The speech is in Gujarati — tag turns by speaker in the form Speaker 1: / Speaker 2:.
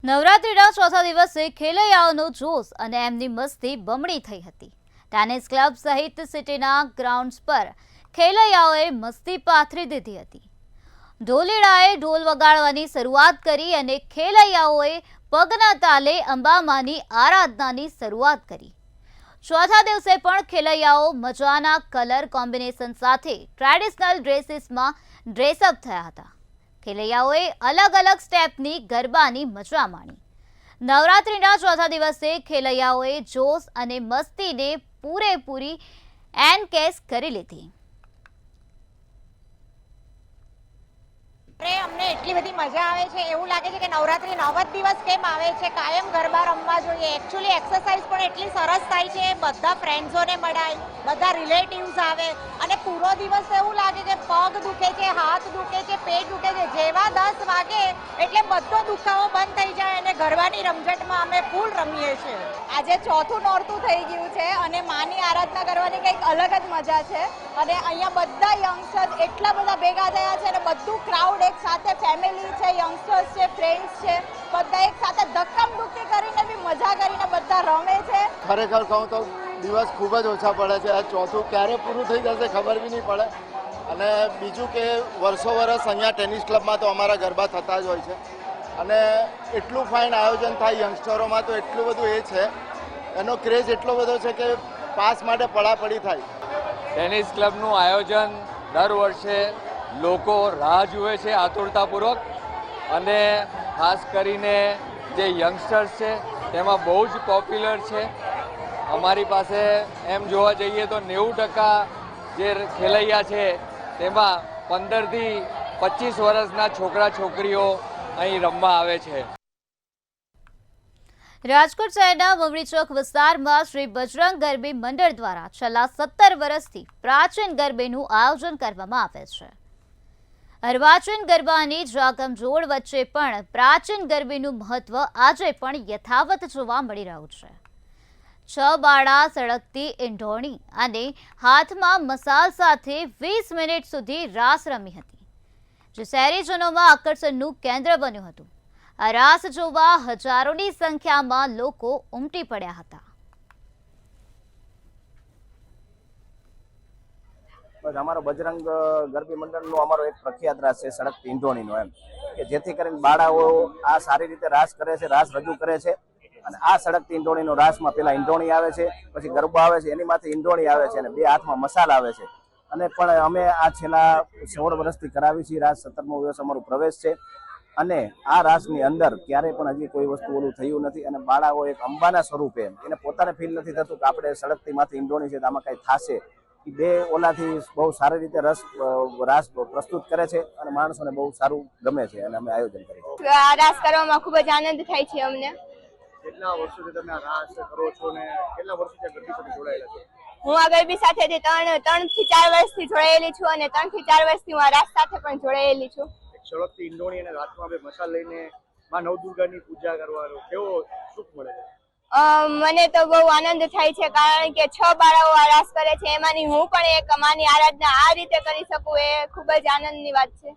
Speaker 1: નવરાત્રીના ચોથા દિવસે ખેલૈયાઓનો જોશ અને એમની મસ્તી બમણી થઈ હતી। ટેનિસ ક્લબ સહિત સિટીના ગ્રાઉન્ડ્સ પર ખેલૈયાઓએ મસ્તી પાથરી દીધી હતી। ઢોલીડાએ ઢોલ વગાડવાની શરૂઆત કરી અને ખેલૈયાઓએ પગના તાલે અંબામાની આરાધનાની શરૂઆત કરી। ચોથા દિવસે પણ ખેલૈયાઓ મજાના કલર કોમ્બિનેશન સાથે ટ્રેડિશનલ ડ્રેસીસમાં ડ્રેસઅપ થયા હતા। ખેલૈયાઓએ અલગ અલગ સ્ટેપની ગરબાની મજા માણી। નવરાત્રીના ચોથા દિવસે ખેલૈયાઓએ જોશ અને મસ્તીને પૂરેપૂરી એનકેસ કરી લીધી।
Speaker 2: અમને એટલી બધી મજા આવે છે, એવું લાગે છે કે નવરાત્રી 9 દિવસ કેમ આવે છે, કાયમ ગરબા રમવા જોઈએ। એકચ્યુઅલી એક્સરસાઇઝ પણ એટલી સરસ થાય છે, બધા ફ્રેન્ડ્સોને મળાય, બધા રિલેટિવ્સ આવે અને પૂરો દિવસ એવું લાગે કે પગ દુખે છે, હાથ દુખે છે, પેટ દુખે છે। જેવા 10 વાગે એટલે બધો દુખાવો બંધ થઈ જાય અને ગરબાની રમઝટમાં અમે ફૂલ રમીએ છીએ। આજે ચોથું નોરતું થઈ ગયું છે અને માની આરાધના કરવાની કંઈક અલગ જ મજા છે અને અહીંયા બધા યંગસ્ટર્સ એટલા બધા ભેગા થયા છે અને બધું ક્રાઉડ એક સાથે, ફેમિલી છે, યંગસ્ટર્સ છે, ફ્રેન્ડ્સ છે, બધા એક સાથે ધક્કમ-ધુક્કી કરીને બી મજા કરીને બધા રમે છે।
Speaker 3: ખરેખર કહું તો દિવસ ખૂબ જ ઓછા પડે છે। આ ચોથું ક્યારે પૂરું થઈ જશે ખબર બી નહીં પડે। અને બીજું કે વર્ષો વર્ષ અહીંયા ટેનિસ ક્લબમાં તો અમારા ગરબા થતા જ હોય છે અને એટલું ફાઇન આયોજન થાય યંગસ્ટરોમાં, તો એટલું બધું એ છે, એનો ક્રેઝ એટલો બધો છે કે પાસ માટે પડાપડી થાય।
Speaker 4: ટેનિસ ક્લબનું આયોજન દર વર્ષે લોકો રાહ જુએ છે આતુરતાપૂર્વક અને ખાસ કરીને જે યંગસ્ટર્સ છે તેમાં બહુ જ પોપ્યુલર છે। અમારી પાસે એમ જોવા જઈએ તો 90% જે ખેલૈયા છે તેમાં 15થી 25 વર્ષના છોકરા છોકરીઓ અહીં રમવા આવે છે।
Speaker 1: રાજકોટ શહેરના મવડી ચોક વિસ્તારમાં શ્રી બજરંગ ગરબી મંડળ દ્વારા છેલ્લા 17 વર્ષથી પ્રાચીન ગરબીનું આયોજન કરવામાં આવે છે। અર્વાચીન ગરબાની જાગમજોડ વચ્ચે પણ પ્રાચીન ગરબીનું મહત્વ આજે પણ યથાવત જોવા મળી રહ્યું છે। 6 બાળા સળગતી ઈંઢોણી અને હાથમાં મસાલ સાથે 20 મિનિટ સુધી રાસ રમી હતી, જે શહેરીજનોમાં આકર્ષણનું કેન્દ્ર બન્યું હતું। આ રાસ જોવા હજારોની સંખ્યામાં લોકો ઉમટી પડ્યા હતા।
Speaker 5: બસ અમારો બજરંગ ગરબી મંડળનો અમારો એક પ્રખ્યાત રાસ છે સળગતી ઈંઢોણીનો, એમ કે જેથી કરીને બાળાઓ આ સારી રીતે રાસ કરે છે, રાસ રજૂ કરે છે। અને આ સળગતી ઈંઢોણીનો રાસમાં પેલા ઈંઢોણી આવે છે, પછી ગરબા આવે છે, એની માથે ઈંઢોણી આવે છે અને બે હાથમાં મસાલ આવે છે। અને પણ અમે આ છેલ્લા 16 વર્ષથી કરાવી છીએ રાસ। 17મો વર્ષ અમારો પ્રવેશ છે અને આ રાસની અંદર ક્યારેય પણ હજી કોઈ વસ્તુ ઓલું થયું નથી અને બાળાઓ એક અંબાના સ્વરૂપે એને પોતાને ફીલ નથી થતું કે આપણે સળગતી માથે ઈંઢોણી છે તો આમાં કંઈ થશે। બે ઓલાથી બહુ સારી રીતે રાસ પ્રસ્તુત કરે છે અને માણસોને બહુ સારું ગમે છે અને અમે આયોજન કરીએ
Speaker 6: આ રાસ કરવામાં ખૂબ જ આનંદ થાય છે અમને।
Speaker 5: કેટલા વર્ષોથી તમે આ રાસ કરો છો ને કેટલા વર્ષોથી ગરબી સાથે જોડાયેલા છો?
Speaker 6: હું આ ગરબી સાથે 3 થી 4 વર્ષથી જોડાયેલી છું અને 3 થી 4 વર્ષથી હું આ રાસ સાથે પણ જોડાયેલી છું।
Speaker 5: સળગતી ઈંઢોણી અને હાથમાં બે મસાલ લઈને માં નવદુર્ગાની પૂજા કરવાનો કેવો સુખ મળે છે?
Speaker 6: મને તો બહુ આનંદ થાય છે, કારણ કે 6 બાળાઓ આ રાસ કરે છે, એમાંની હું પણ એક માની આરાધના આ રીતે કરી શકું, એ ખૂબ જ આનંદની વાત છે।